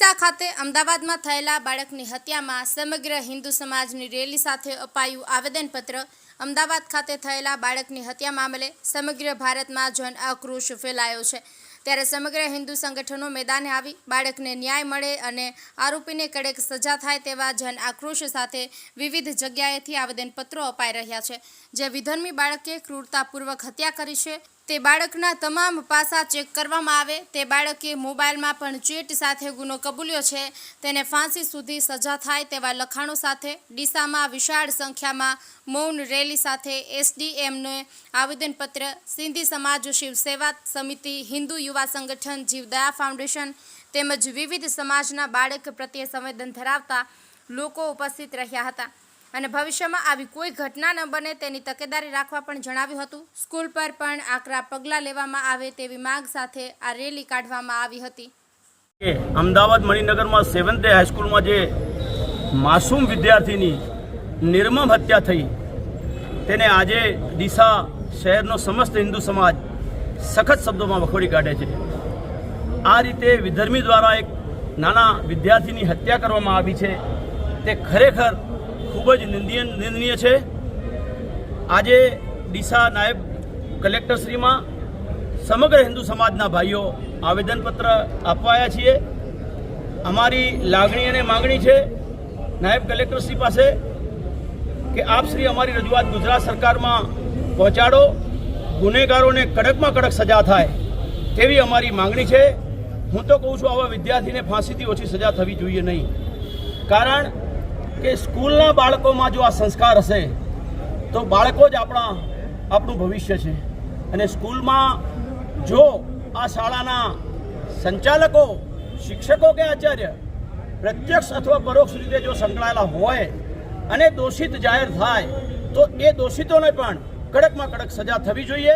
ડીસા ખાતે અમદાવાદમાં થયેલા બાળકની હત્યામાં સમગ્ર હિન્દુ સમાજની રેલી સાથે અપાયું આવેદનપત્ર। અમદાવાદ ખાતે થયેલા બાળકની હત્યા મામલે સમગ્ર ભારતમાં જન આક્રોશ ફેલાયો છે, ત્યારે સમગ્ર હિન્દુ સંગઠનો મેદાને આવી બાળકને ન્યાય મળે અને આરોપીને કડક સજા થાય તેવા જન આક્રોશ સાથે વિવિધ જગ્યાએથી આવેદનપત્રો અપાઈ રહ્યા છે। જે વિધર્મી બાળકે ક્રૂરતાપૂર્વક હત્યા કરી છે તે બાળકના તમામ પાસા ચેક કરવામાં આવે, તે બાળકે મોબાઈલમાં પણ ચેટ સાથે ગુનો કબૂલ્યો છે, તેને ફાંસી સુધી સજા થાય તેવા લખાણો સાથે ડીસામાં વિશાળ સંખ્યામાં મૌન રેલી સાથે એસડીએમને આવેદનપત્ર સિંધી સમાજ શિવ સેવા સમિતિ, હિન્દુ યુવા સંગઠન જીવદયા ફાઉન્ડેશન તેમજ વિવિધ સમાજના બાળક પ્રત્યે સંવેદન ધરાવતા લોકો ઉપસ્થિત રહ્યા હતા અને ભવિષ્યમાં આવી કોઈ ઘટના ન બને તેની તકેદારી રાખવા પણ જણાવ્યું હતું। સ્કૂલ પર પણ આકરા પગલાં લેવામાં આવે તેવી માંગ સાથે આ રેલી કાઢવામાં આવી હતી। અમદાવાદ મણિનગરમાં 7th હાઈસ્કૂલમાં જે માસૂમ વિદ્યાર્થીની નિર્મમ હત્યા થઈ તેને આજે ડીસા શહેરનો સમસ્ત હિન્દુ સમાજ સખત શબ્દોમાં વખોડી કાઢે છે। આ રીતે વિધર્મી દ્વારા એક નાના વિદ્યાર્થીની હત્યા કરવામાં આવી છે તે ખરેખર ખૂબ જ નિંદનીય છે। આજે ડીસા નાયબ કલેક્ટરશ્રીમાં સમગ્ર હિન્દુ સમાજના ભાઈઓ આવેદનપત્ર આપવાયા છીએ। અમારી લાગણી અને માગણી છે નાયબ કલેક્ટરશ્રી પાસે કે આપ શ્રી અમારી રજૂઆત ગુજરાત સરકારમાં પહોંચાડો, ગુનેગારોને કડકમાં કડક સજા થાય તેવી અમારી માગણી છે। હું તો કહું છું આવા વિદ્યાર્થીને ફાંસીથી ઓછી સજા થવી જોઈએ નહીં, કારણ કે સ્કૂલના બાળકોમાં જો આ સંસ્કાર હશે તો બાળકો જ આપણું ભવિષ્ય છે અને સ્કૂલમાં જો આ શાળાના સંચાલકો, શિક્ષકો કે આચાર્ય પ્રત્યક્ષ અથવા પરોક્ષ રીતે જો સંકળાયેલા હોય અને દોષિત જાહેર થાય તો એ દોષિતોને પણ કડકમાં કડક સજા થવી જોઈએ।